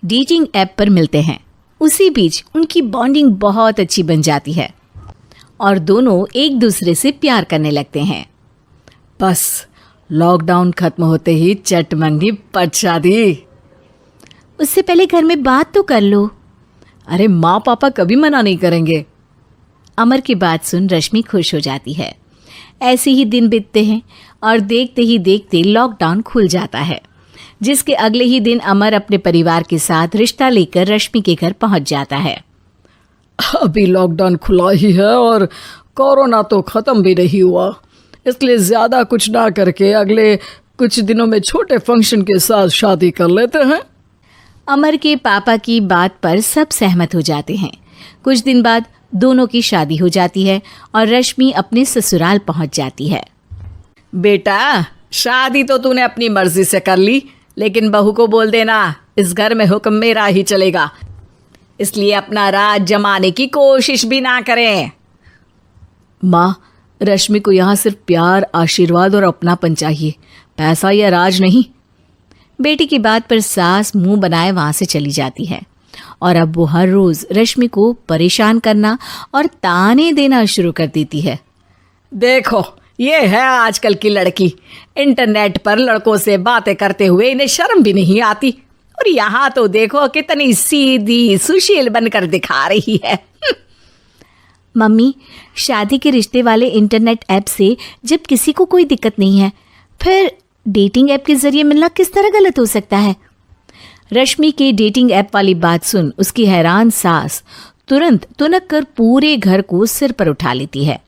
Dating app पर मिलते हैं। उसी बीच उनकी बॉन्डिंग बहुत अच्छी बन जाती है और दोनों एक दूसरे से प्यार करने लगते हैं। बस लॉकडाउन खत्म होते ही चट मंगनी पट शादी। उससे पहले घर में बात तो कर लो। अरे माँ पापा कभी मना नहीं करेंगे। अमर की बात सुन रश्मि खुश हो जाती है। ऐसे ही दिन बीतते हैं और देखते ही देखते लॉकडाउन खुल जाता है, जिसके अगले ही दिन अमर अपने परिवार के साथ रिश्ता लेकर रश्मि के घर पहुंच जाता है। अभी लॉकडाउन खुला ही है और कोरोना तो ख़त्म भी नहीं हुआ, इसलिए ज़्यादा कुछ ना करके अगले कुछ दिनों में छोटे फंक्शन के साथ शादी कर लेते हैं। अमर के पापा की बात पर सब सहमत हो जाते हैं। कुछ दिन बाद दोनों की शादी हो जाती है और रश्मि अपने ससुराल पहुंच जाती है। बेटा, शादी तो तूने अपनी मर्जी से कर ली, लेकिन बहू को बोल देना इस घर में हुक्म मेरा ही चलेगा, इसलिए अपना राज जमाने की कोशिश भी ना करें। माँ, रश्मि को यहाँ सिर्फ प्यार, आशीर्वाद और अपनापन चाहिए, पैसा या राज नहीं। बेटी की बात पर सास मुंह बनाए वहां से चली जाती है और अब वो हर रोज रश्मि को परेशान करना और ताने देना शुरू कर देती है। देखो, ये है आजकल की लड़की, इंटरनेट पर लड़कों से बातें करते हुए इन्हें शर्म भी नहीं आती, और यहाँ तो देखो कितनी सीधी सुशील बनकर दिखा रही है। मम्मी, शादी के रिश्ते वाले इंटरनेट ऐप से जब किसी को कोई दिक्कत नहीं है, फिर डेटिंग ऐप के जरिए मिलना किस तरह गलत हो सकता है? रश्मि के डेटिंग ऐप वाली बात सुन उसकी हैरान सास तुरंत तुनक कर पूरे घर को सिर पर उठा लेती है,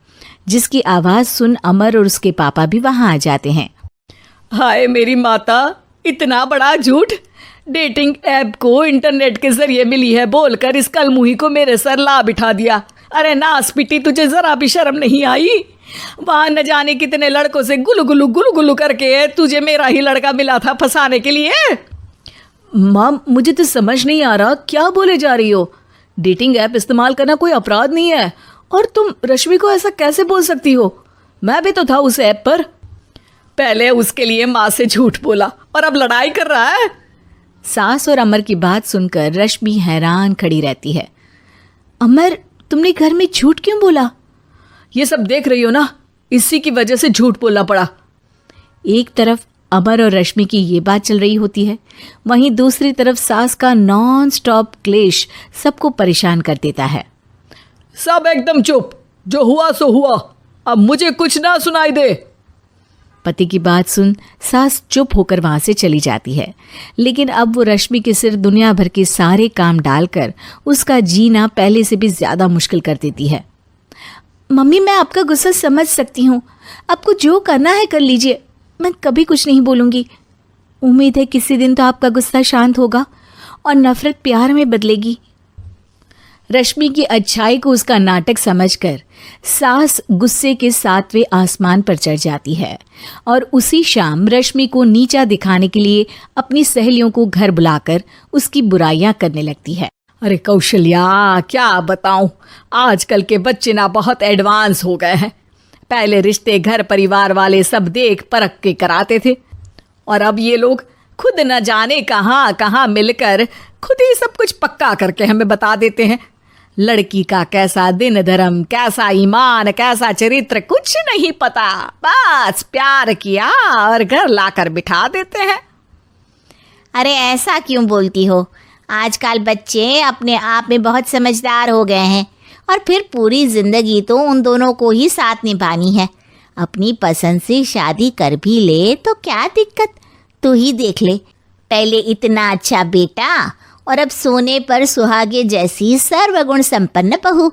जिसकी आवाज सुन अमर और उसके पापा भी वहां आ जाते हैं। हाय मेरी माता, इतना बड़ा झूठ! डेटिंग ऐप को इंटरनेट के जरिए मिली है बोलकर इस कलमुही को मेरे सर ला बिठा दिया। अरे नास पिटी, तुझे जरा भी शर्म नहीं आई? वहां न जाने कितने लड़कों से गुलू गुलू करके तुझे मेरा ही लड़का मिला था फंसाने के लिए। माँ, मुझे तो समझ नहीं आ रहा क्या बोले जा रही हो। डेटिंग ऐप इस्तेमाल करना कोई अपराध नहीं है, और तुम रश्मि को ऐसा कैसे बोल सकती हो? मैं भी तो था उस ऐप पर। पहले उसके लिए माँ से झूठ बोला और अब लड़ाई कर रहा है। सास और अमर की बात सुनकर रश्मि हैरान खड़ी रहती है। अमर, तुमने घर में झूठ क्यों बोला? ये सब देख रही हो ना, इसी की वजह से झूठ बोलना पड़ा। एक तरफ अमर और रश्मि की ये बात चल रही होती है, वहीं दूसरी तरफ सास का नॉन स्टॉप क्लेश सबको परेशान कर देता है। सब एकदम चुप, जो हुआ सो हुआ, अब मुझे कुछ ना सुनाई दे। पति की बात सुन सास चुप होकर वहां से चली जाती है, लेकिन अब वो रश्मि के सिर दुनिया भर के सारे काम डालकर उसका जीना पहले से भी ज्यादा मुश्किल कर देती है। मम्मी, मैं आपका गुस्सा समझ सकती हूँ, आपको जो करना है कर लीजिए, मैं कभी कुछ नहीं बोलूँगी। उम्मीद है किसी दिन तो आपका गुस्सा शांत होगा और नफरत प्यार में बदलेगी। रश्मि की अच्छाई को उसका नाटक समझकर सास गुस्से के 7वें आसमान पर चढ़ जाती है और उसी शाम रश्मि को नीचा दिखाने के लिए अपनी सहेलियों को घर बुलाकर उसकी बुराइयां करने लगती है। अरे कौशल्या, क्या बताऊं, आजकल के बच्चे ना बहुत एडवांस हो गए हैं। पहले रिश्ते घर परिवार वाले सब देख परख के कराते थे, और अब ये लोग खुद न जाने कहाँ कहाँ मिलकर खुद ही सब कुछ पक्का करके हमें बता देते हैं। लड़की का कैसा दिन धर्म, कैसा ईमान, कैसा चरित्र कुछ नहीं पता, बस प्यार किया और घर लाकर बिठा देते हैं। अरे ऐसा क्यों बोलती हो? आजकल बच्चे अपने आप में बहुत समझदार हो गए हैं, और फिर पूरी जिंदगी तो उन दोनों को ही साथ निभानी है। अपनी पसंद से शादी कर भी ले तो क्या दिक्कत, तू ही देख ले, पहले इतना अच्छा बेटा और अब सोने पर सुहागे जैसी सर्वगुण संपन्न बहू।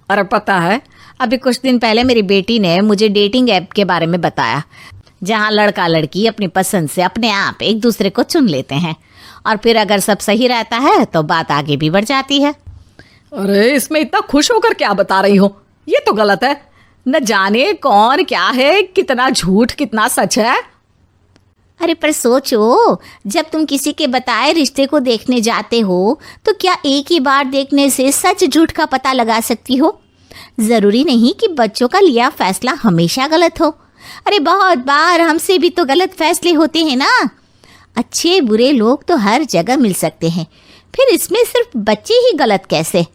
और पता है, अभी कुछ दिन पहले मेरी बेटी ने मुझे डेटिंग ऐप के बारे में बताया, जहाँ लड़का लड़की अपनी पसंद से अपने आप एक दूसरे को चुन लेते हैं, और फिर अगर सब सही रहता है तो बात आगे भी बढ़ जाती है। अरे इसमें इतना खुश होकर क्या बता रही हो? ये तो गलत है। न जाने कौन क्या है, कितना झूठ कितना सच है। अरे पर सोचो, जब तुम किसी के बताए रिश्ते को देखने जाते हो तो क्या एक ही बार देखने से सच झूठ का पता लगा सकती हो? ज़रूरी नहीं कि बच्चों का लिया फैसला हमेशा गलत हो। अरे बहुत बार हमसे भी तो गलत फैसले होते हैं ना। अच्छे बुरे लोग तो हर जगह मिल सकते हैं, फिर इसमें सिर्फ बच्चे ही गलत कैसे?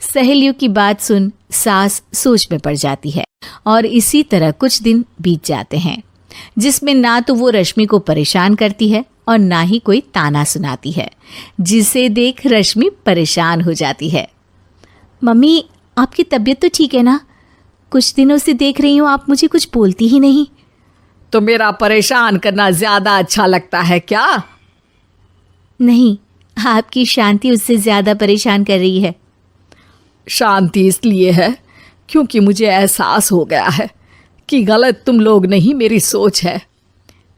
सहेलियों की बात सुन सास सोच में पड़ जाती है और इसी तरह कुछ दिन बीत जाते हैं जिसमें ना तो वो रश्मि को परेशान करती है और ना ही कोई ताना सुनाती है, जिसे देख रश्मि परेशान हो जाती है। मम्मी, आपकी तबीयत तो ठीक है ना? कुछ दिनों से देख रही हूँ आप मुझे कुछ बोलती ही नहीं। तो मेरा परेशान करना ज्यादा अच्छा लगता है क्या? नहीं, आपकी शांति उससे ज्यादा परेशान कर रही है। शांति इसलिए है क्योंकि मुझे एहसास हो गया है कि गलत तुम लोग नहीं, मेरी सोच है।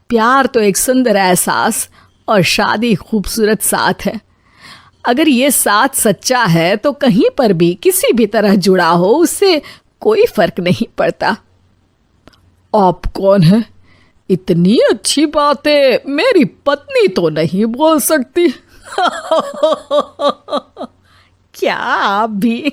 प्यार तो एक सुंदर एहसास और शादी खूबसूरत साथ है। अगर ये साथ सच्चा है तो कहीं पर भी किसी भी तरह जुड़ा हो उससे कोई फर्क नहीं पड़ता। आप कौन है? इतनी अच्छी बातें मेरी पत्नी तो नहीं बोल सकती। क्या आप भी?